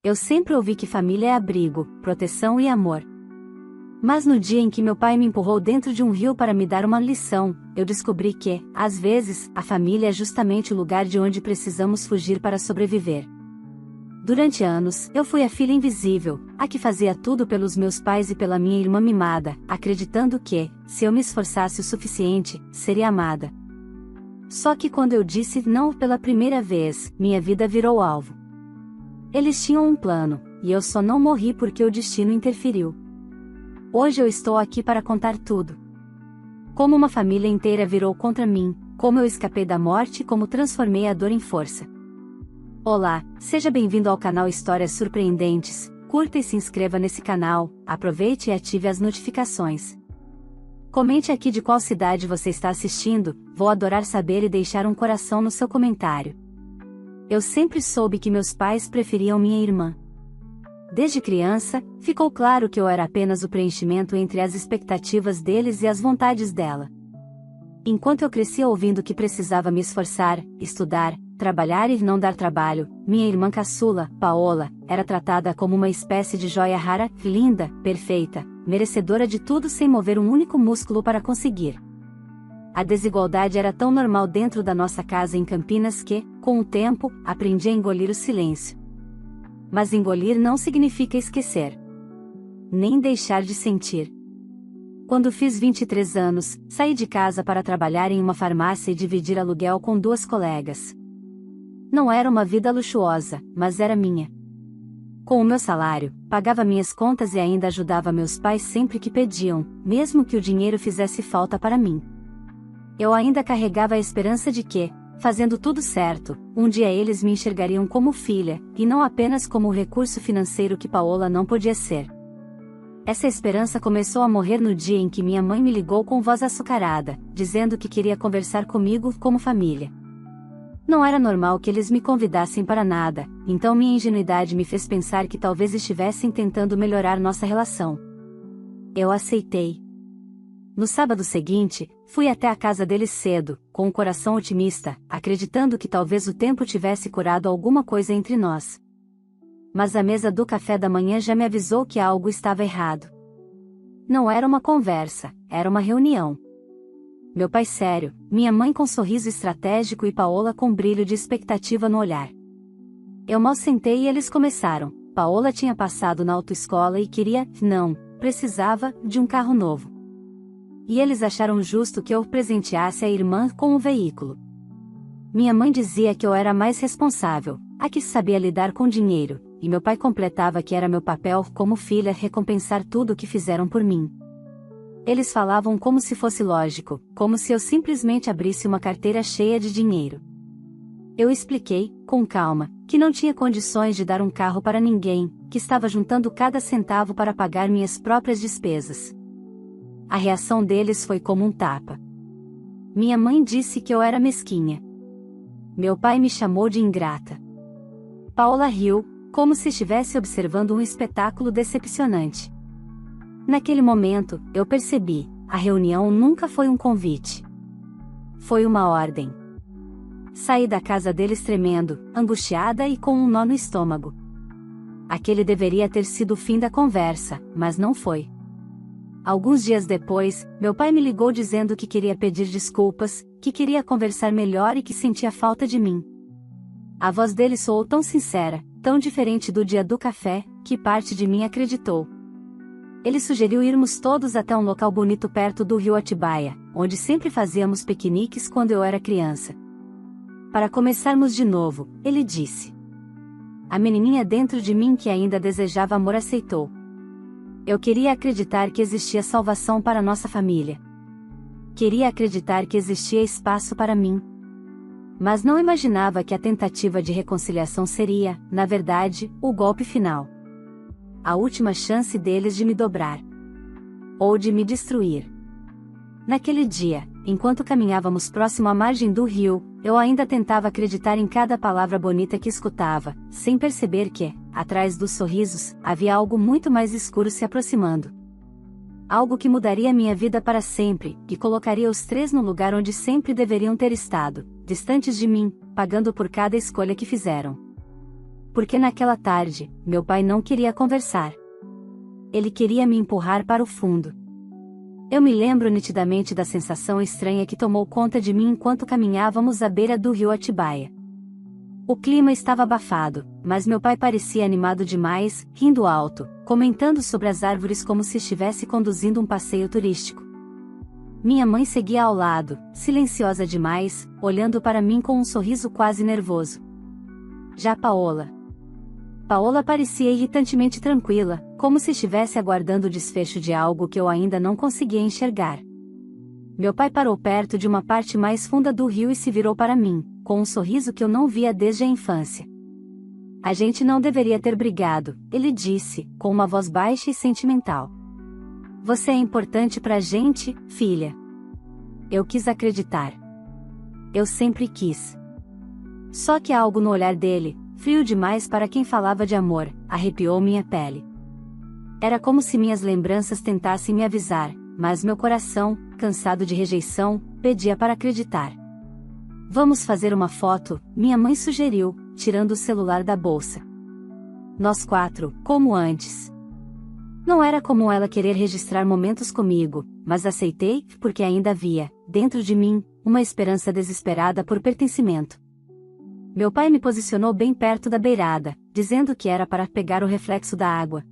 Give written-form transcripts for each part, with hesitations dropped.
Eu sempre ouvi que família é abrigo, proteção e amor. Mas no dia em que meu pai me empurrou dentro de um rio para me dar uma lição, eu descobri que, às vezes, a família é justamente o lugar de onde precisamos fugir para sobreviver. Durante anos, eu fui a filha invisível, a que fazia tudo pelos meus pais e pela minha irmã mimada, acreditando que, se eu me esforçasse o suficiente, seria amada. Só que quando eu disse não pela primeira vez, minha vida virou alvo. Eles tinham um plano, e eu só não morri porque o destino interferiu. Hoje eu estou aqui para contar tudo. Como uma família inteira virou contra mim, como eu escapei da morte e como transformei a dor em força. Olá, seja bem-vindo ao canal Histórias Surpreendentes. Curta e se inscreva nesse canal, aproveite e ative as notificações. Comente aqui de qual cidade você está assistindo, vou adorar saber e deixar um coração no seu comentário. Eu sempre soube que meus pais preferiam minha irmã. Desde criança, ficou claro que eu era apenas o preenchimento entre as expectativas deles e as vontades dela. Enquanto eu crescia ouvindo que precisava me esforçar, estudar, trabalhar e não dar trabalho, minha irmã caçula, Paola, era tratada como uma espécie de joia rara, linda, perfeita, merecedora de tudo sem mover um único músculo para conseguir. A desigualdade era tão normal dentro da nossa casa em Campinas que, com o tempo, aprendi a engolir o silêncio. Mas engolir não significa esquecer. Nem deixar de sentir. Quando fiz 23 anos, saí de casa para trabalhar em uma farmácia e dividir aluguel com 2 colegas. Não era uma vida luxuosa, mas era minha. Com o meu salário, pagava minhas contas e ainda ajudava meus pais sempre que pediam, mesmo que o dinheiro fizesse falta para mim. Eu ainda carregava a esperança de que, fazendo tudo certo, um dia eles me enxergariam como filha, e não apenas como o recurso financeiro que Paola não podia ser. Essa esperança começou a morrer no dia em que minha mãe me ligou com voz açucarada, dizendo que queria conversar comigo como família. Não era normal que eles me convidassem para nada, então minha ingenuidade me fez pensar que talvez estivessem tentando melhorar nossa relação. Eu aceitei. No sábado seguinte, fui até a casa deles cedo, com um coração otimista, acreditando que talvez o tempo tivesse curado alguma coisa entre nós. Mas a mesa do café da manhã já me avisou que algo estava errado. Não era uma conversa, era uma reunião. Meu pai sério, minha mãe com sorriso estratégico e Paola com brilho de expectativa no olhar. Eu mal sentei e eles começaram. Paola tinha passado na autoescola e precisava de um carro novo. E eles acharam justo que eu presenteasse a irmã com um veículo. Minha mãe dizia que eu era mais responsável, a que sabia lidar com dinheiro, e meu pai completava que era meu papel como filha recompensar tudo o que fizeram por mim. Eles falavam como se fosse lógico, como se eu simplesmente abrisse uma carteira cheia de dinheiro. Eu expliquei, com calma, que não tinha condições de dar um carro para ninguém, que estava juntando cada centavo para pagar minhas próprias despesas. A reação deles foi como um tapa. Minha mãe disse que eu era mesquinha. Meu pai me chamou de ingrata. Paola riu, como se estivesse observando um espetáculo decepcionante. Naquele momento, eu percebi, a reunião nunca foi um convite. Foi uma ordem. Saí da casa deles tremendo, angustiada e com um nó no estômago. Aquele deveria ter sido o fim da conversa, mas não foi. Alguns dias depois, meu pai me ligou dizendo que queria pedir desculpas, que queria conversar melhor e que sentia falta de mim. A voz dele soou tão sincera, tão diferente do dia do café, que parte de mim acreditou. Ele sugeriu irmos todos até um local bonito perto do rio Atibaia, onde sempre fazíamos piqueniques quando eu era criança. Para começarmos de novo, ele disse. A menininha dentro de mim que ainda desejava amor aceitou. Eu queria acreditar que existia salvação para nossa família. Queria acreditar que existia espaço para mim. Mas não imaginava que a tentativa de reconciliação seria, na verdade, o golpe final. A última chance deles de me dobrar. Ou de me destruir. Naquele dia, enquanto caminhávamos próximo à margem do rio, eu ainda tentava acreditar em cada palavra bonita que escutava, sem perceber que, atrás dos sorrisos, havia algo muito mais escuro se aproximando. Algo que mudaria minha vida para sempre, e colocaria os 3 no lugar onde sempre deveriam ter estado, distantes de mim, pagando por cada escolha que fizeram. porque naquela tarde, meu pai não queria conversar. Ele queria me empurrar para o fundo. Eu me lembro nitidamente da sensação estranha que tomou conta de mim enquanto caminhávamos à beira do rio Atibaia. O clima estava abafado, mas meu pai parecia animado demais, rindo alto, comentando sobre as árvores como se estivesse conduzindo um passeio turístico. Minha mãe seguia ao lado, silenciosa demais, olhando para mim com um sorriso quase nervoso. Já Paola parecia irritantemente tranquila, como se estivesse aguardando o desfecho de algo que eu ainda não conseguia enxergar. Meu pai parou perto de uma parte mais funda do rio e se virou para mim, com um sorriso que eu não via desde a infância. A gente não deveria ter brigado, ele disse, com uma voz baixa e sentimental. Você é importante pra gente, filha. Eu quis acreditar. Eu sempre quis. Só que algo no olhar dele, frio demais para quem falava de amor, arrepiou minha pele. Era como se minhas lembranças tentassem me avisar, mas meu coração, cansado de rejeição, pedia para acreditar. Vamos fazer uma foto, minha mãe sugeriu, tirando o celular da bolsa. Nós 4, como antes. Não era comum ela querer registrar momentos comigo, mas aceitei, porque ainda havia, dentro de mim, uma esperança desesperada por pertencimento. Meu pai me posicionou bem perto da beirada, dizendo que era para pegar o reflexo da água.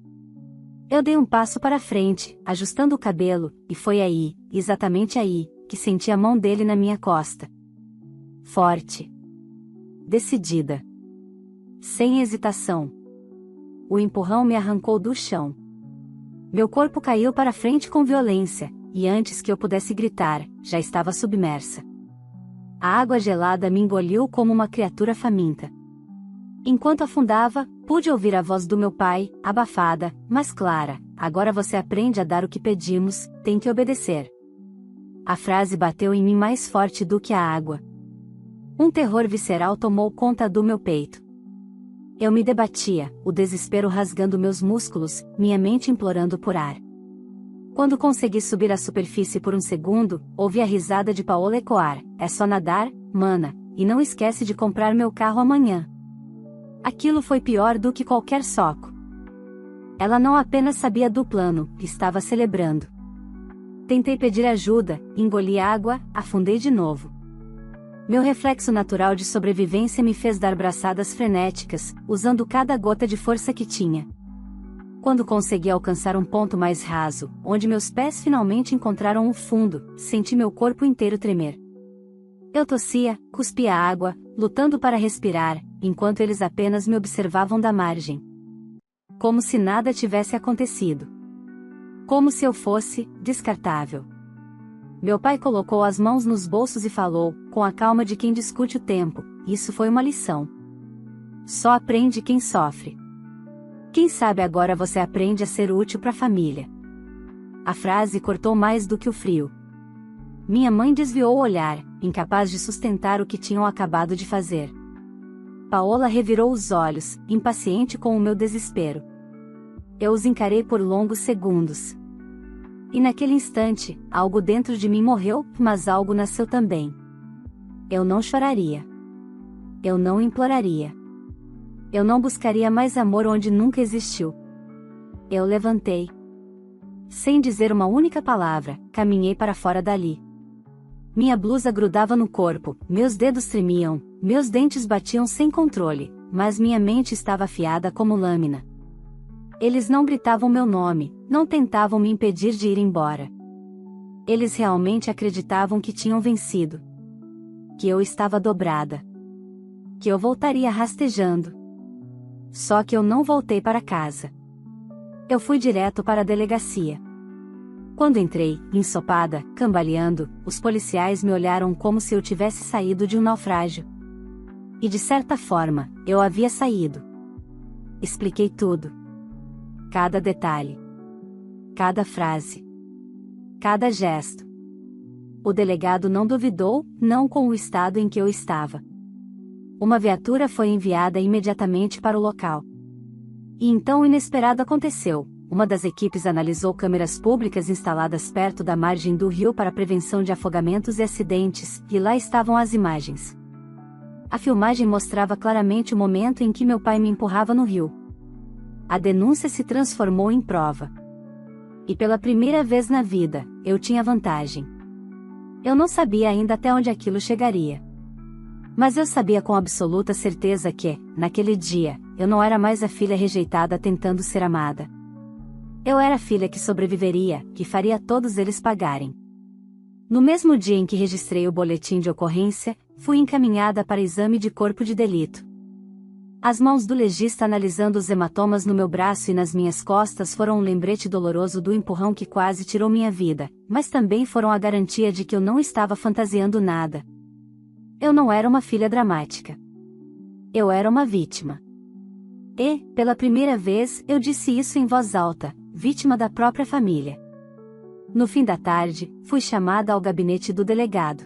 Eu dei um passo para frente, ajustando o cabelo, e foi aí, exatamente aí, que senti a mão dele na minha costa. Forte. Decidida. Sem hesitação. O empurrão me arrancou do chão. Meu corpo caiu para frente com violência, e antes que eu pudesse gritar, já estava submersa. A água gelada me engoliu como uma criatura faminta. Enquanto afundava, pude ouvir a voz do meu pai, abafada, mas clara: agora você aprende a dar o que pedimos, tem que obedecer. A frase bateu em mim mais forte do que a água. Um terror visceral tomou conta do meu peito. Eu me debatia, o desespero rasgando meus músculos, minha mente implorando por ar. Quando consegui subir à superfície por um segundo, ouvi a risada de Paola ecoar: é só nadar, mana, e não esquece de comprar meu carro amanhã. Aquilo foi pior do que qualquer soco. Ela não apenas sabia do plano, estava celebrando. Tentei pedir ajuda, engoli água, afundei de novo. Meu reflexo natural de sobrevivência me fez dar braçadas frenéticas, usando cada gota de força que tinha. Quando consegui alcançar um ponto mais raso, onde meus pés finalmente encontraram o fundo, senti meu corpo inteiro tremer. Eu tossia, cuspia água, lutando para respirar, enquanto eles apenas me observavam da margem. Como se nada tivesse acontecido. Como se eu fosse descartável. Meu pai colocou as mãos nos bolsos e falou, com a calma de quem discute o tempo: isso foi uma lição. Só aprende quem sofre. Quem sabe agora você aprende a ser útil para a família. A frase cortou mais do que o frio. Minha mãe desviou o olhar, incapaz de sustentar o que tinham acabado de fazer. Paola revirou os olhos, impaciente com o meu desespero. Eu os encarei por longos segundos. E naquele instante, algo dentro de mim morreu, mas algo nasceu também. Eu não choraria. Eu não imploraria. Eu não buscaria mais amor onde nunca existiu. Eu levantei. Sem dizer uma única palavra, caminhei para fora dali. Minha blusa grudava no corpo, meus dedos tremiam, meus dentes batiam sem controle, mas minha mente estava afiada como lâmina. Eles não gritavam meu nome, não tentavam me impedir de ir embora. Eles realmente acreditavam que tinham vencido. Que eu estava dobrada. Que eu voltaria rastejando. Só que eu não voltei para casa. Eu fui direto para a delegacia. Quando entrei, ensopada, cambaleando, os policiais me olharam como se eu tivesse saído de um naufrágio. E de certa forma, eu havia saído. Expliquei tudo. Cada detalhe. Cada frase. Cada gesto. O delegado não duvidou, não com o estado em que eu estava. Uma viatura foi enviada imediatamente para o local. E então o inesperado aconteceu. Uma das equipes analisou câmeras públicas instaladas perto da margem do rio para prevenção de afogamentos e acidentes, e lá estavam as imagens. A filmagem mostrava claramente o momento em que meu pai me empurrava no rio. A denúncia se transformou em prova. E pela primeira vez na vida, eu tinha vantagem. Eu não sabia ainda até onde aquilo chegaria. Mas eu sabia com absoluta certeza que, naquele dia, eu não era mais a filha rejeitada tentando ser amada. Eu era a filha que sobreviveria, que faria todos eles pagarem. No mesmo dia em que registrei o boletim de ocorrência, fui encaminhada para exame de corpo de delito. As mãos do legista analisando os hematomas no meu braço e nas minhas costas foram um lembrete doloroso do empurrão que quase tirou minha vida, mas também foram a garantia de que eu não estava fantasiando nada. Eu não era uma filha dramática. Eu era uma vítima. E, pela primeira vez, eu disse isso em voz alta, vítima da própria família. No fim da tarde, fui chamada ao gabinete do delegado.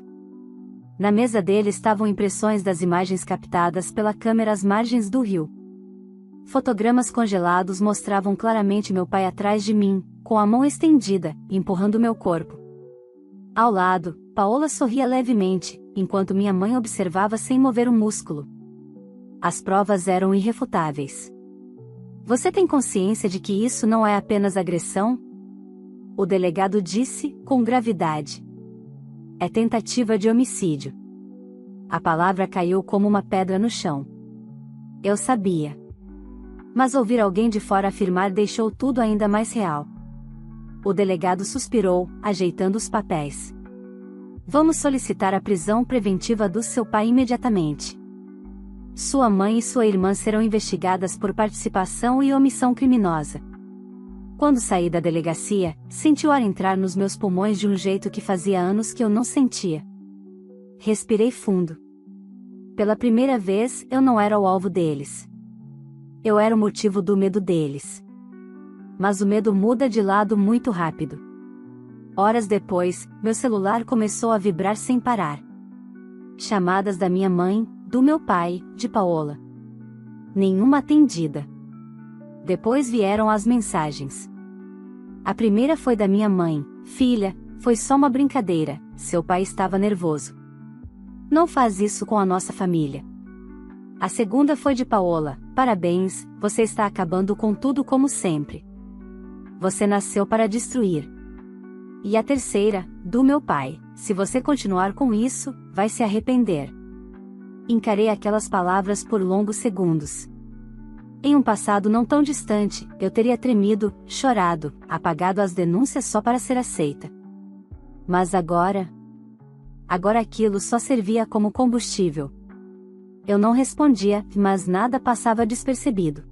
Na mesa dele estavam impressões das imagens captadas pela câmera às margens do rio. Fotogramas congelados mostravam claramente meu pai atrás de mim, com a mão estendida, empurrando meu corpo. Ao lado, Paola sorria levemente, enquanto minha mãe observava sem mover um músculo. As provas eram irrefutáveis. Você tem consciência de que isso não é apenas agressão? O delegado disse, com gravidade. É tentativa de homicídio. A palavra caiu como uma pedra no chão. Eu sabia. Mas ouvir alguém de fora afirmar deixou tudo ainda mais real. O delegado suspirou, ajeitando os papéis. Vamos solicitar a prisão preventiva do seu pai imediatamente. Sua mãe e sua irmã serão investigadas por participação e omissão criminosa. Quando saí da delegacia, senti o ar entrar nos meus pulmões de um jeito que fazia anos que eu não sentia. Respirei fundo. Pela primeira vez, eu não era o alvo deles. Eu era o motivo do medo deles. Mas o medo muda de lado muito rápido. Horas depois, meu celular começou a vibrar sem parar. Chamadas da minha mãe, do meu pai, de Paola. Nenhuma atendida. Depois vieram as mensagens. A primeira foi da minha mãe: filha, foi só uma brincadeira, seu pai estava nervoso. Não faz isso com a nossa família. A segunda foi de Paola: parabéns, você está acabando com tudo como sempre. Você nasceu para destruir. E a terceira, do meu pai: se você continuar com isso, vai se arrepender. Encarei aquelas palavras por longos segundos. Em um passado não tão distante, eu teria tremido, chorado, apagado as denúncias só para ser aceita. Mas agora aquilo só servia como combustível. Eu não respondia, mas nada passava despercebido.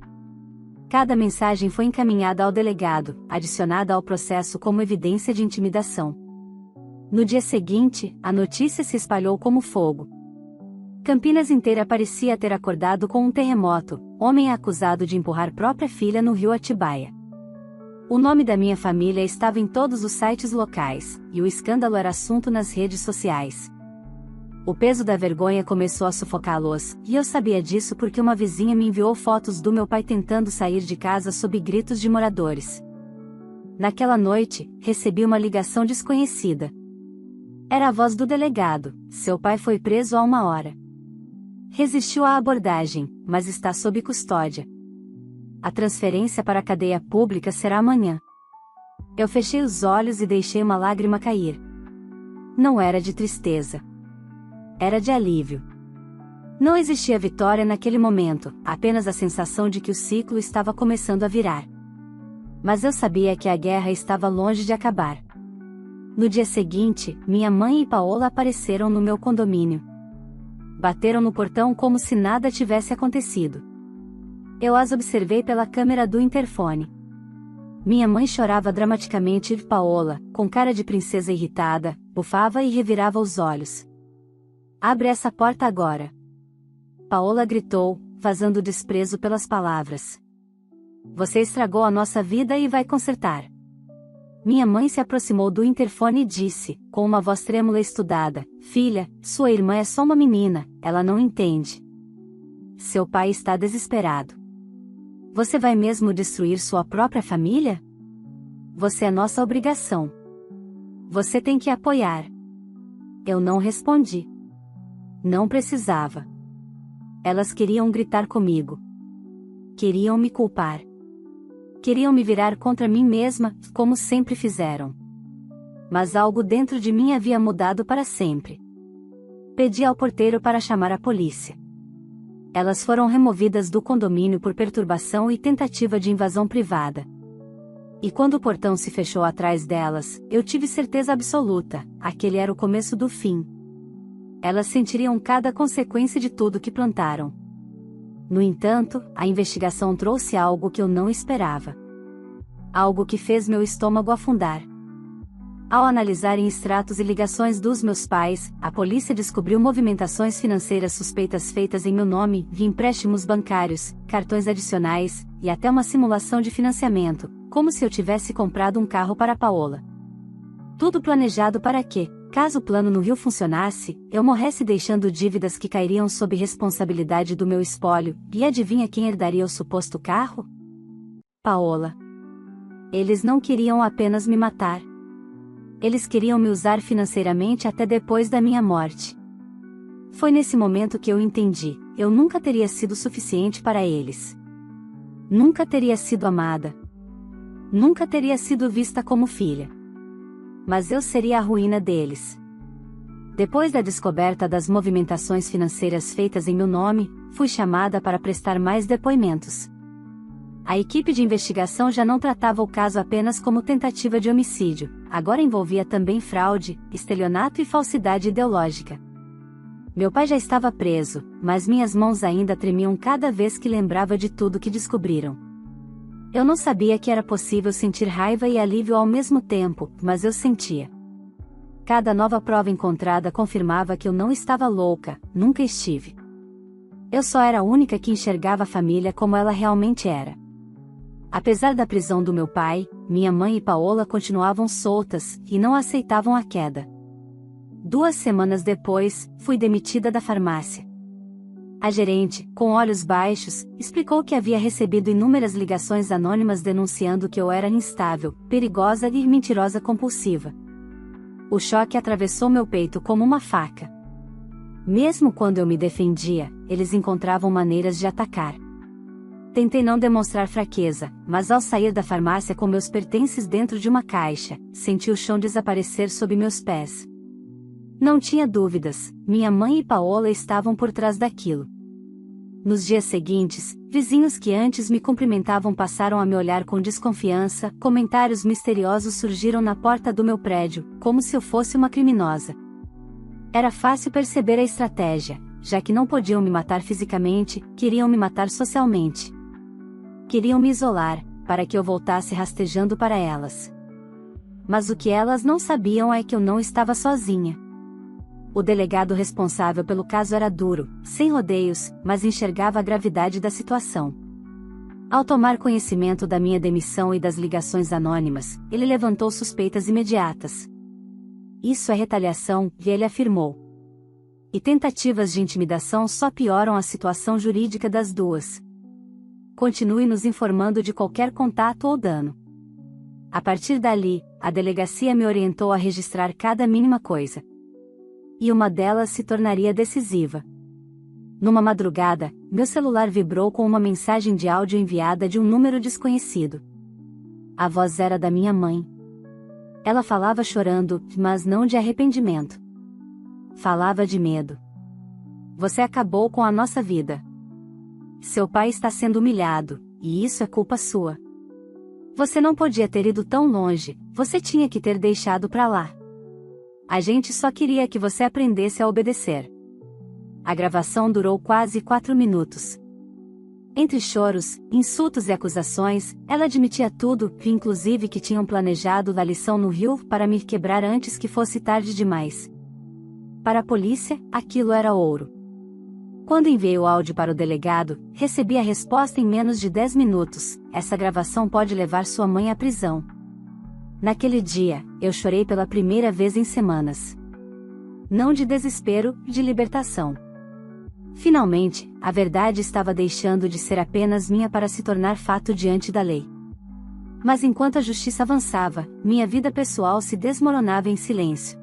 Cada mensagem foi encaminhada ao delegado, adicionada ao processo como evidência de intimidação. No dia seguinte, a notícia se espalhou como fogo. Campinas inteira parecia ter acordado com um terremoto. Homem é acusado de empurrar própria filha no rio Atibaia. O nome da minha família estava em todos os sites locais, e o escândalo era assunto nas redes sociais. O peso da vergonha começou a sufocá-los, e eu sabia disso porque uma vizinha me enviou fotos do meu pai tentando sair de casa sob gritos de moradores. Naquela noite, recebi uma ligação desconhecida. Era a voz do delegado: seu pai foi preso há 1 hora. Resistiu à abordagem, mas está sob custódia. A transferência para a cadeia pública será amanhã. Eu fechei os olhos e deixei uma lágrima cair. Não era de tristeza. Era de alívio. Não existia vitória naquele momento, apenas a sensação de que o ciclo estava começando a virar. Mas eu sabia que a guerra estava longe de acabar. No dia seguinte, minha mãe e Paola apareceram no meu condomínio. Bateram no portão como se nada tivesse acontecido. Eu as observei pela câmera do interfone. Minha mãe chorava dramaticamente e Paola, com cara de princesa irritada, bufava e revirava os olhos. Abre essa porta agora. Paola gritou, vazando desprezo pelas palavras. Você estragou a nossa vida e vai consertar. Minha mãe se aproximou do interfone e disse, com uma voz trêmula e estudada: filha, sua irmã é só uma menina, ela não entende. Seu pai está desesperado. Você vai mesmo destruir sua própria família? Você é nossa obrigação. Você tem que apoiar. Eu não respondi. Não precisava. Elas queriam gritar comigo. Queriam me culpar. Queriam me virar contra mim mesma, como sempre fizeram. Mas algo dentro de mim havia mudado para sempre. Pedi ao porteiro para chamar a polícia. Elas foram removidas do condomínio por perturbação e tentativa de invasão privada. E quando o portão se fechou atrás delas, eu tive certeza absoluta, aquele era o começo do fim. Elas sentiriam cada consequência de tudo que plantaram. No entanto, a investigação trouxe algo que eu não esperava. Algo que fez meu estômago afundar. Ao analisar em extratos e ligações dos meus pais, a polícia descobriu movimentações financeiras suspeitas feitas em meu nome, via empréstimos bancários, cartões adicionais, e até uma simulação de financiamento, como se eu tivesse comprado um carro para Paola. Tudo planejado para que, caso o plano no Rio funcionasse, eu morresse deixando dívidas que cairiam sob responsabilidade do meu espólio, e adivinha quem herdaria o suposto carro? Paola. Eles não queriam apenas me matar. Eles queriam me usar financeiramente até depois da minha morte. Foi nesse momento que eu entendi, eu nunca teria sido suficiente para eles. Nunca teria sido amada. Nunca teria sido vista como filha. Mas eu seria a ruína deles. Depois da descoberta das movimentações financeiras feitas em meu nome, fui chamada para prestar mais depoimentos. A equipe de investigação já não tratava o caso apenas como tentativa de homicídio, agora envolvia também fraude, estelionato e falsidade ideológica. Meu pai já estava preso, mas minhas mãos ainda tremiam cada vez que lembrava de tudo que descobriram. Eu não sabia que era possível sentir raiva e alívio ao mesmo tempo, mas eu sentia. Cada nova prova encontrada confirmava que eu não estava louca, nunca estive. Eu só era a única que enxergava a família como ela realmente era. Apesar da prisão do meu pai, minha mãe e Paola continuavam soltas, e não aceitavam a queda. 2 semanas depois, fui demitida da farmácia. A gerente, com olhos baixos, explicou que havia recebido inúmeras ligações anônimas denunciando que eu era instável, perigosa e mentirosa compulsiva. O choque atravessou meu peito como uma faca. Mesmo quando eu me defendia, eles encontravam maneiras de atacar. Tentei não demonstrar fraqueza, mas ao sair da farmácia com meus pertences dentro de uma caixa, senti o chão desaparecer sob meus pés. Não tinha dúvidas, minha mãe e Paola estavam por trás daquilo. Nos dias seguintes, vizinhos que antes me cumprimentavam passaram a me olhar com desconfiança, comentários misteriosos surgiram na porta do meu prédio, como se eu fosse uma criminosa. Era fácil perceber a estratégia, já que não podiam me matar fisicamente, queriam me matar socialmente. Queriam me isolar, para que eu voltasse rastejando para elas. Mas o que elas não sabiam é que eu não estava sozinha. O delegado responsável pelo caso era duro, sem rodeios, mas enxergava a gravidade da situação. Ao tomar conhecimento da minha demissão e das ligações anônimas, ele levantou suspeitas imediatas. Isso é retaliação, ele afirmou. E tentativas de intimidação só pioram a situação jurídica das duas. Continue nos informando de qualquer contato ou dano. A partir dali, a delegacia me orientou a registrar cada mínima coisa. E uma delas se tornaria decisiva. Numa madrugada, meu celular vibrou com uma mensagem de áudio enviada de um número desconhecido. A voz era da minha mãe. Ela falava chorando, mas não de arrependimento. Falava de medo. Você acabou com a nossa vida. Seu pai está sendo humilhado, e isso é culpa sua. Você não podia ter ido tão longe, você tinha que ter deixado pra lá. A gente só queria que você aprendesse a obedecer. A gravação durou quase 4 minutos. Entre choros, insultos e acusações, ela admitia tudo, inclusive que tinham planejado a lição no Rio para me quebrar antes que fosse tarde demais. Para a polícia, aquilo era ouro. Quando enviei o áudio para o delegado, recebi a resposta em menos de 10 minutos, essa gravação pode levar sua mãe à prisão. Naquele dia, eu chorei pela primeira vez em semanas. Não de desespero, de libertação. Finalmente, a verdade estava deixando de ser apenas minha para se tornar fato diante da lei. Mas enquanto a justiça avançava, minha vida pessoal se desmoronava em silêncio.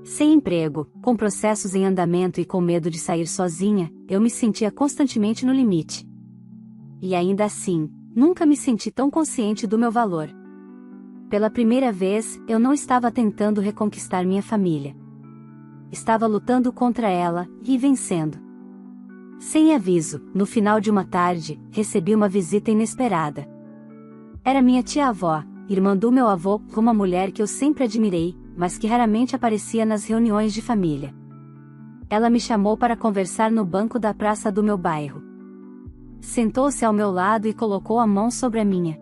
Sem emprego, com processos em andamento e com medo de sair sozinha, eu me sentia constantemente no limite. E ainda assim, nunca me senti tão consciente do meu valor. Pela primeira vez, eu não estava tentando reconquistar minha família. Estava lutando contra ela, e vencendo. Sem aviso, no final de uma tarde, recebi uma visita inesperada. Era minha tia-avó, irmã do meu avô, uma mulher que eu sempre admirei, mas que raramente aparecia nas reuniões de família. Ela me chamou para conversar no banco da praça do meu bairro. Sentou-se ao meu lado e colocou a mão sobre a minha.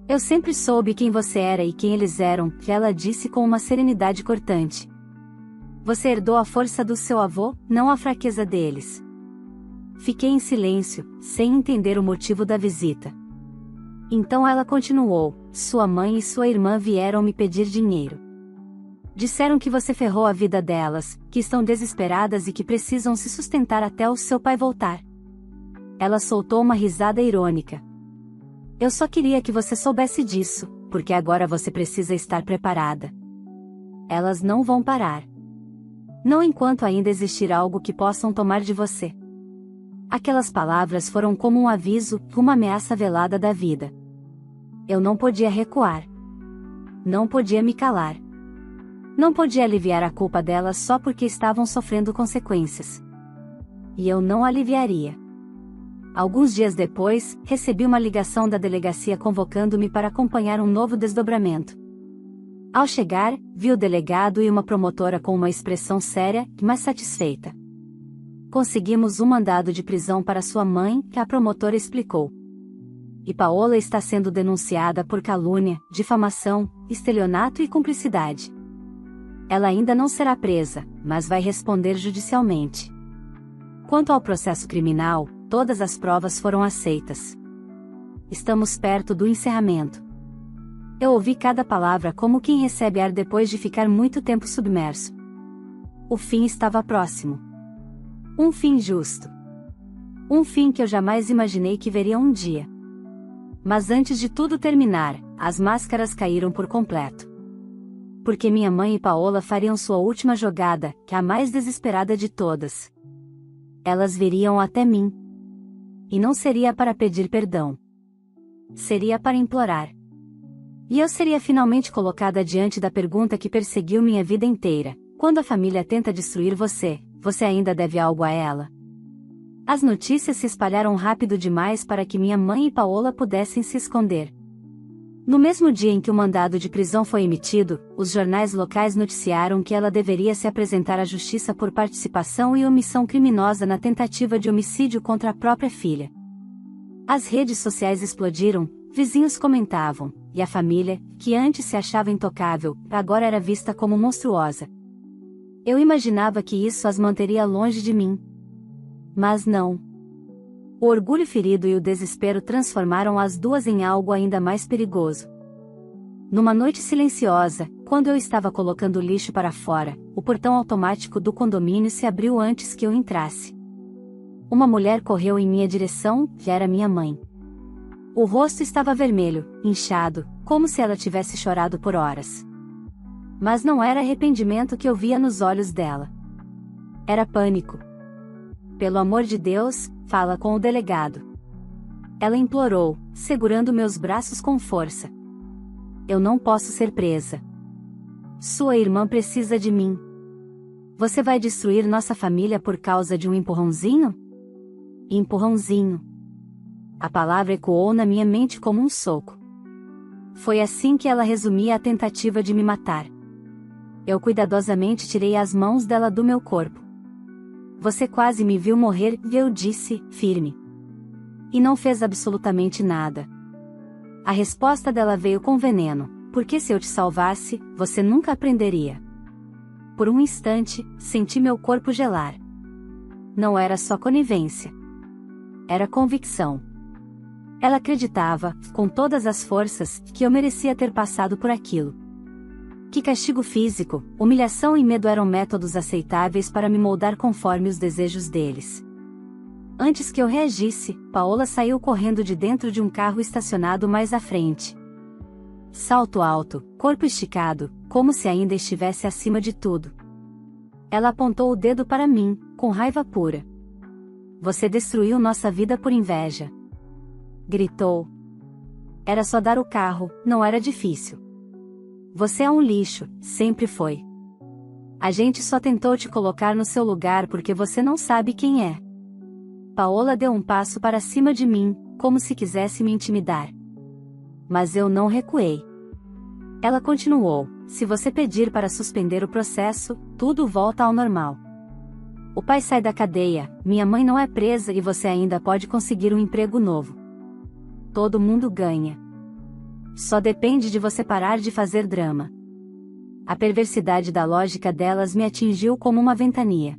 Eu sempre soube quem você era e quem eles eram, ela disse com uma serenidade cortante. Você herdou a força do seu avô, não a fraqueza deles. Fiquei em silêncio, sem entender o motivo da visita. Então ela continuou, sua mãe e sua irmã vieram me pedir dinheiro. Disseram que você ferrou a vida delas, que estão desesperadas e que precisam se sustentar até o seu pai voltar. Ela soltou uma risada irônica. Eu só queria que você soubesse disso, porque agora você precisa estar preparada. Elas não vão parar. Não enquanto ainda existir algo que possam tomar de você. Aquelas palavras foram como um aviso, uma ameaça velada da vida. Eu não podia recuar. Não podia me calar. Não podia aliviar a culpa delas só porque estavam sofrendo consequências. E eu não aliviaria. Alguns dias depois, recebi uma ligação da delegacia convocando-me para acompanhar um novo desdobramento. Ao chegar, vi o delegado e uma promotora com uma expressão séria, mas satisfeita. Conseguimos um mandado de prisão para sua mãe, que a promotora explicou. E Paola está sendo denunciada por calúnia, difamação, estelionato e cumplicidade. Ela ainda não será presa, mas vai responder judicialmente. Quanto ao processo criminal, todas as provas foram aceitas. Estamos perto do encerramento. Eu ouvi cada palavra como quem recebe ar depois de ficar muito tempo submerso. O fim estava próximo. Um fim justo. Um fim que eu jamais imaginei que veria um dia. Mas antes de tudo terminar, as máscaras caíram por completo. Porque minha mãe e Paola fariam sua última jogada, que é a mais desesperada de todas. Elas viriam até mim. E não seria para pedir perdão. Seria para implorar. E eu seria finalmente colocada diante da pergunta que perseguiu minha vida inteira: quando a família tenta destruir você, você ainda deve algo a ela? As notícias se espalharam rápido demais para que minha mãe e Paola pudessem se esconder. No mesmo dia em que o mandado de prisão foi emitido, os jornais locais noticiaram que ela deveria se apresentar à justiça por participação e omissão criminosa na tentativa de homicídio contra a própria filha. As redes sociais explodiram, vizinhos comentavam, e a família, que antes se achava intocável, agora era vista como monstruosa. Eu imaginava que isso as manteria longe de mim. Mas não. O orgulho ferido e o desespero transformaram as duas em algo ainda mais perigoso. Numa noite silenciosa, quando eu estava colocando o lixo para fora, o portão automático do condomínio se abriu antes que eu entrasse. Uma mulher correu em minha direção, e era minha mãe. O rosto estava vermelho, inchado, como se ela tivesse chorado por horas. Mas não era arrependimento que eu via nos olhos dela. Era pânico. Pelo amor de Deus, fala com o delegado. Ela implorou, segurando meus braços com força. Eu não posso ser presa. Sua irmã precisa de mim. Você vai destruir nossa família por causa de um empurrãozinho? Empurrãozinho. A palavra ecoou na minha mente como um soco. Foi assim que ela resumia a tentativa de me matar. Eu cuidadosamente tirei as mãos dela do meu corpo. Você quase me viu morrer, eu disse, firme. E não fez absolutamente nada. A resposta dela veio com veneno, porque se eu te salvasse, você nunca aprenderia. Por um instante, senti meu corpo gelar. Não era só conivência. Era convicção. Ela acreditava, com todas as forças, que eu merecia ter passado por aquilo. Que castigo físico, humilhação e medo eram métodos aceitáveis para me moldar conforme os desejos deles. Antes que eu reagisse, Paola saiu correndo de dentro de um carro estacionado mais à frente. Salto alto, corpo esticado, como se ainda estivesse acima de tudo. Ela apontou o dedo para mim, com raiva pura. Você destruiu nossa vida por inveja. Gritou. Era só dar o carro, não era difícil. Você é um lixo, sempre foi. A gente só tentou te colocar no seu lugar porque você não sabe quem é. Paola deu um passo para cima de mim, como se quisesse me intimidar. Mas eu não recuei. Ela continuou: se você pedir para suspender o processo, tudo volta ao normal. O pai sai da cadeia, minha mãe não é presa e você ainda pode conseguir um emprego novo. Todo mundo ganha. Só depende de você parar de fazer drama. A perversidade da lógica delas me atingiu como uma ventania.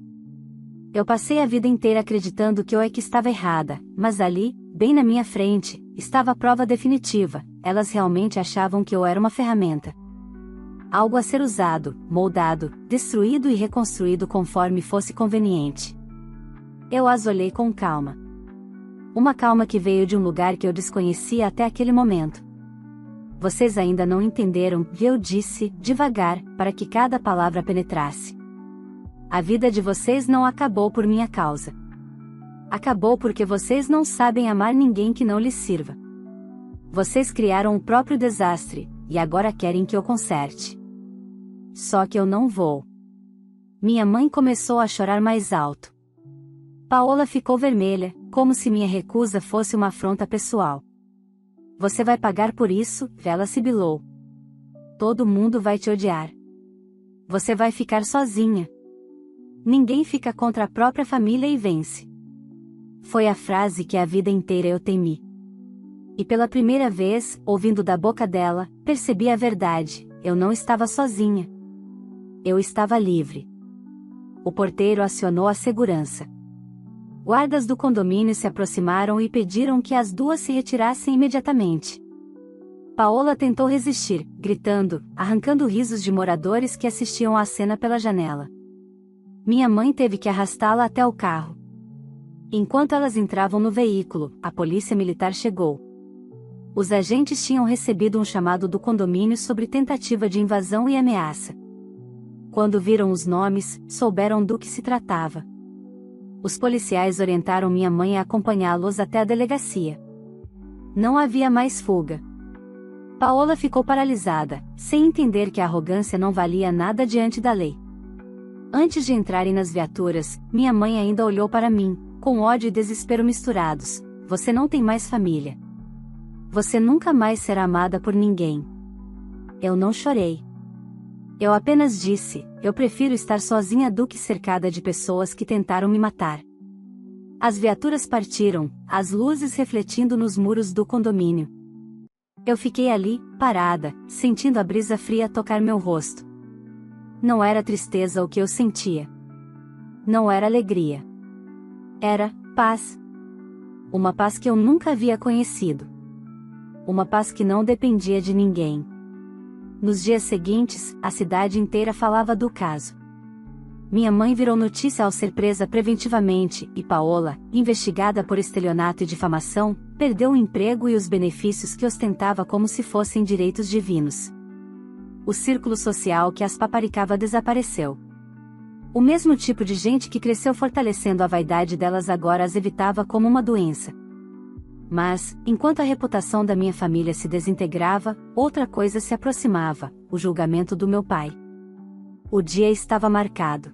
Eu passei a vida inteira acreditando que eu é que estava errada, mas ali, bem na minha frente, estava a prova definitiva. Elas realmente achavam que eu era uma ferramenta. Algo a ser usado, moldado, destruído e reconstruído conforme fosse conveniente. Eu as olhei com calma. Uma calma que veio de um lugar que eu desconhecia até aquele momento. Vocês ainda não entenderam, eu disse, devagar, para que cada palavra penetrasse. A vida de vocês não acabou por minha causa. Acabou porque vocês não sabem amar ninguém que não lhes sirva. Vocês criaram o próprio desastre, e agora querem que eu conserte. Só que eu não vou. Minha mãe começou a chorar mais alto. Paola ficou vermelha, como se minha recusa fosse uma afronta pessoal. Você vai pagar por isso, ela sibilou. Todo mundo vai te odiar. Você vai ficar sozinha. Ninguém fica contra a própria família e vence. Foi a frase que a vida inteira eu temi. E pela primeira vez, ouvindo da boca dela, percebi a verdade: eu não estava sozinha. Eu estava livre. O porteiro acionou a segurança. Guardas do condomínio se aproximaram e pediram que as duas se retirassem imediatamente. Paola tentou resistir, gritando, arrancando risos de moradores que assistiam à cena pela janela. Minha mãe teve que arrastá-la até o carro. Enquanto elas entravam no veículo, a polícia militar chegou. Os agentes tinham recebido um chamado do condomínio sobre tentativa de invasão e ameaça. Quando viram os nomes, souberam do que se tratava. Os policiais orientaram minha mãe a acompanhá-los até a delegacia. Não havia mais fuga. Paola ficou paralisada, sem entender que a arrogância não valia nada diante da lei. Antes de entrarem nas viaturas, minha mãe ainda olhou para mim, com ódio e desespero misturados: você não tem mais família. Você nunca mais será amada por ninguém. Eu não chorei. Eu apenas disse: eu prefiro estar sozinha do que cercada de pessoas que tentaram me matar. As viaturas partiram, as luzes refletindo nos muros do condomínio. Eu fiquei ali, parada, sentindo a brisa fria tocar meu rosto. Não era tristeza o que eu sentia. Não era alegria. Era paz. Uma paz que eu nunca havia conhecido. Uma paz que não dependia de ninguém. Nos dias seguintes, a cidade inteira falava do caso. Minha mãe virou notícia ao ser presa preventivamente, e Paola, investigada por estelionato e difamação, perdeu o emprego e os benefícios que ostentava como se fossem direitos divinos. O círculo social que as paparicava desapareceu. O mesmo tipo de gente que cresceu fortalecendo a vaidade delas agora as evitava como uma doença. Mas, enquanto a reputação da minha família se desintegrava, outra coisa se aproximava: o julgamento do meu pai. O dia estava marcado.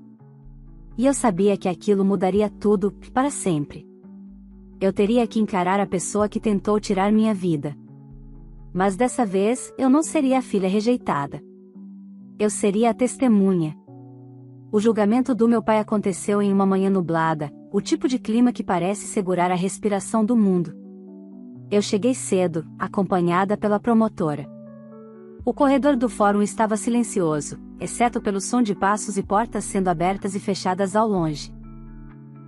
E eu sabia que aquilo mudaria tudo, para sempre. Eu teria que encarar a pessoa que tentou tirar minha vida. Mas dessa vez, eu não seria a filha rejeitada. Eu seria a testemunha. O julgamento do meu pai aconteceu em uma manhã nublada, o tipo de clima que parece segurar a respiração do mundo. Eu cheguei cedo, acompanhada pela promotora. O corredor do fórum estava silencioso, exceto pelo som de passos e portas sendo abertas e fechadas ao longe.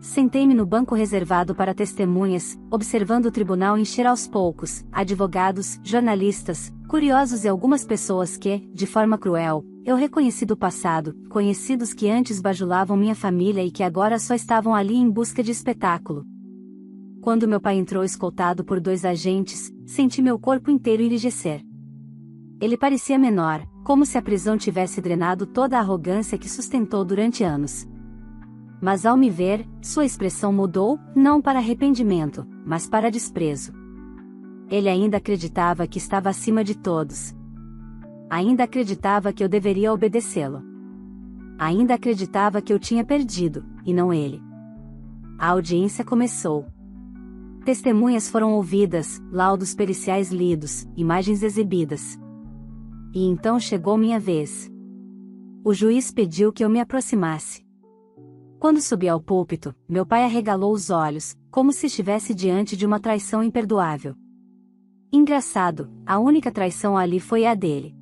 Sentei-me no banco reservado para testemunhas, observando o tribunal encher aos poucos, advogados, jornalistas, curiosos e algumas pessoas que, de forma cruel, eu reconheci do passado, conhecidos que antes bajulavam minha família e que agora só estavam ali em busca de espetáculo. Quando meu pai entrou escoltado por 2 agentes, senti meu corpo inteiro enrijecer. Ele parecia menor, como se a prisão tivesse drenado toda a arrogância que sustentou durante anos. Mas ao me ver, sua expressão mudou, não para arrependimento, mas para desprezo. Ele ainda acreditava que estava acima de todos. Ainda acreditava que eu deveria obedecê-lo. Ainda acreditava que eu tinha perdido, e não ele. A audiência começou. Testemunhas foram ouvidas, laudos periciais lidos, imagens exibidas. E então chegou minha vez. O juiz pediu que eu me aproximasse. Quando subi ao púlpito, meu pai arregalou os olhos, como se estivesse diante de uma traição imperdoável. Engraçado, a única traição ali foi a dele.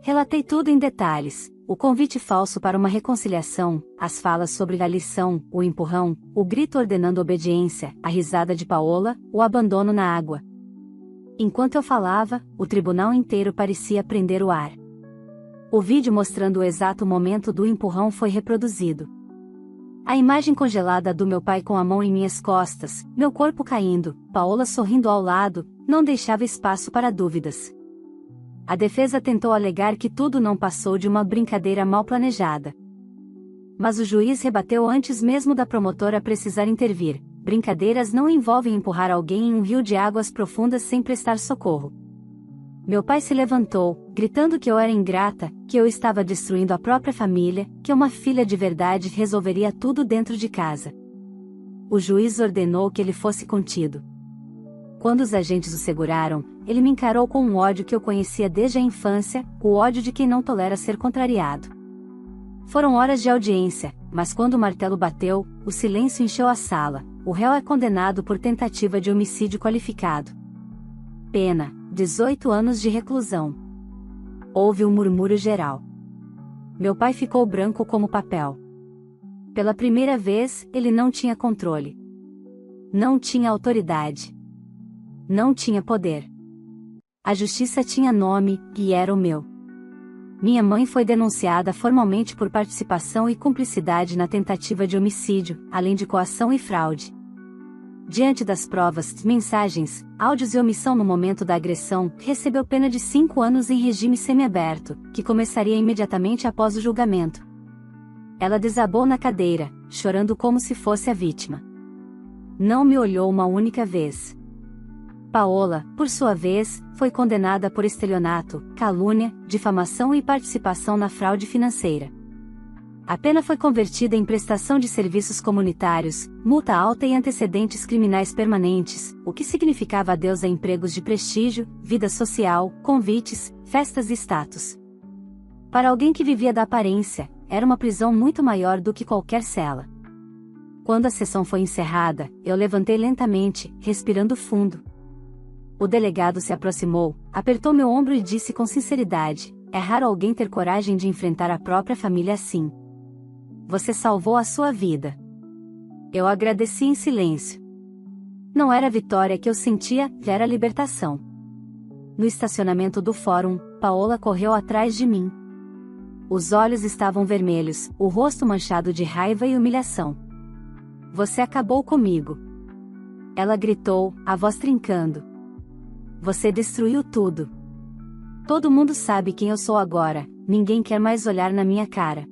Relatei tudo em detalhes, o convite falso para uma reconciliação, as falas sobre a lição, o empurrão, o grito ordenando obediência, a risada de Paola, o abandono na água. Enquanto eu falava, o tribunal inteiro parecia prender o ar. O vídeo mostrando o exato momento do empurrão foi reproduzido. A imagem congelada do meu pai com a mão em minhas costas, meu corpo caindo, Paola sorrindo ao lado, não deixava espaço para dúvidas. A defesa tentou alegar que tudo não passou de uma brincadeira mal planejada. Mas o juiz rebateu antes mesmo da promotora precisar intervir: brincadeiras não envolvem empurrar alguém em um rio de águas profundas sem prestar socorro. Meu pai se levantou, gritando que eu era ingrata, que eu estava destruindo a própria família, que uma filha de verdade resolveria tudo dentro de casa. O juiz ordenou que ele fosse contido. Quando os agentes o seguraram, ele me encarou com um ódio que eu conhecia desde a infância, o ódio de quem não tolera ser contrariado. Foram horas de audiência, mas quando o martelo bateu, o silêncio encheu a sala. O réu é condenado por tentativa de homicídio qualificado. Pena: 18 anos de reclusão. Houve um murmúrio geral. Meu pai ficou branco como papel. Pela primeira vez, ele não tinha controle. Não tinha autoridade. Não tinha poder. A justiça tinha nome, e era o meu. Minha mãe foi denunciada formalmente por participação e cumplicidade na tentativa de homicídio, além de coação e fraude. Diante das provas, mensagens, áudios e omissão no momento da agressão, recebeu pena de 5 anos em regime semiaberto, que começaria imediatamente após o julgamento. Ela desabou na cadeira, chorando como se fosse a vítima. Não me olhou uma única vez. Paola, por sua vez, foi condenada por estelionato, calúnia, difamação e participação na fraude financeira. A pena foi convertida em prestação de serviços comunitários, multa alta e antecedentes criminais permanentes, o que significava adeus a empregos de prestígio, vida social, convites, festas e status. Para alguém que vivia da aparência, era uma prisão muito maior do que qualquer cela. Quando a sessão foi encerrada, eu levantei lentamente, respirando fundo. O delegado se aproximou, apertou meu ombro e disse com sinceridade: é raro alguém ter coragem de enfrentar a própria família assim. Você salvou a sua vida. Eu agradeci em silêncio. Não era a vitória que eu sentia, era a libertação. No estacionamento do fórum, Paola correu atrás de mim. Os olhos estavam vermelhos, o rosto manchado de raiva e humilhação. Você acabou comigo. Ela gritou, a voz trincando. Você destruiu tudo. Todo mundo sabe quem eu sou agora, ninguém quer mais olhar na minha cara.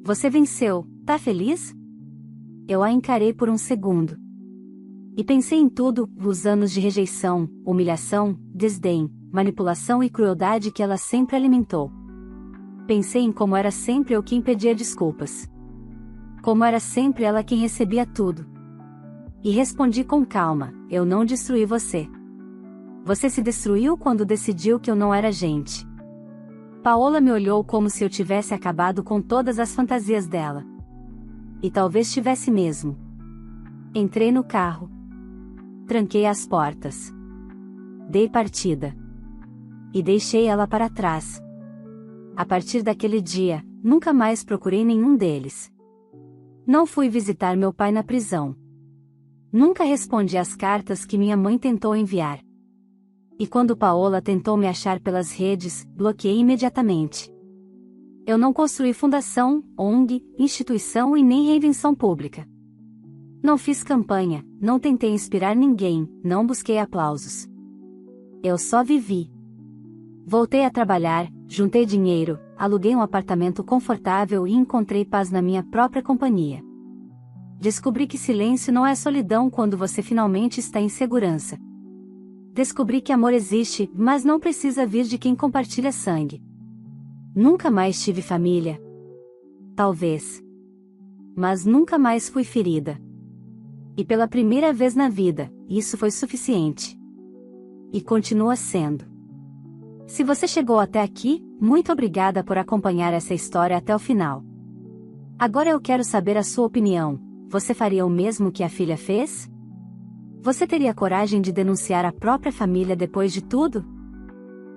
Você venceu, tá feliz? Eu a encarei por um segundo. E pensei em tudo, os anos de rejeição, humilhação, desdém, manipulação e crueldade que ela sempre alimentou. Pensei em como era sempre eu quem pedia desculpas. Como era sempre ela quem recebia tudo. E respondi com calma: eu não destruí você. Você se destruiu quando decidiu que eu não era gente. Paola me olhou como se eu tivesse acabado com todas as fantasias dela. E talvez tivesse mesmo. Entrei no carro. Tranquei as portas. Dei partida. E deixei ela para trás. A partir daquele dia, nunca mais procurei nenhum deles. Não fui visitar meu pai na prisão. Nunca respondi às cartas que minha mãe tentou enviar. E quando Paola tentou me achar pelas redes, bloqueei imediatamente. Eu não construí fundação, ONG, instituição e nem reinvenção pública. Não fiz campanha, não tentei inspirar ninguém, não busquei aplausos. Eu só vivi. Voltei a trabalhar, juntei dinheiro, aluguei um apartamento confortável e encontrei paz na minha própria companhia. Descobri que silêncio não é solidão quando você finalmente está em segurança. Descobri que amor existe, mas não precisa vir de quem compartilha sangue. Nunca mais tive família. Talvez. Mas nunca mais fui ferida. E pela primeira vez na vida, isso foi suficiente. E continua sendo. Se você chegou até aqui, muito obrigada por acompanhar essa história até o final. Agora eu quero saber a sua opinião. Você faria o mesmo que a filha fez? Você teria coragem de denunciar a própria família depois de tudo?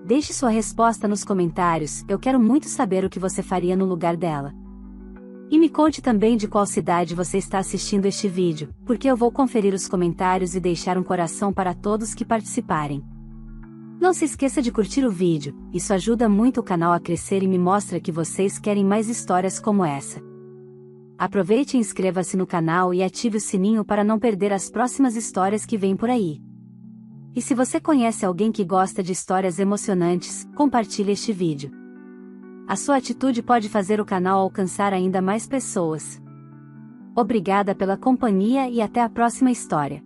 Deixe sua resposta nos comentários, eu quero muito saber o que você faria no lugar dela. E me conte também de qual cidade você está assistindo este vídeo, porque eu vou conferir os comentários e deixar um coração para todos que participarem. Não se esqueça de curtir o vídeo, isso ajuda muito o canal a crescer e me mostra que vocês querem mais histórias como essa. Aproveite e inscreva-se no canal e ative o sininho para não perder as próximas histórias que vêm por aí. E se você conhece alguém que gosta de histórias emocionantes, compartilhe este vídeo. A sua atitude pode fazer o canal alcançar ainda mais pessoas. Obrigada pela companhia e até a próxima história.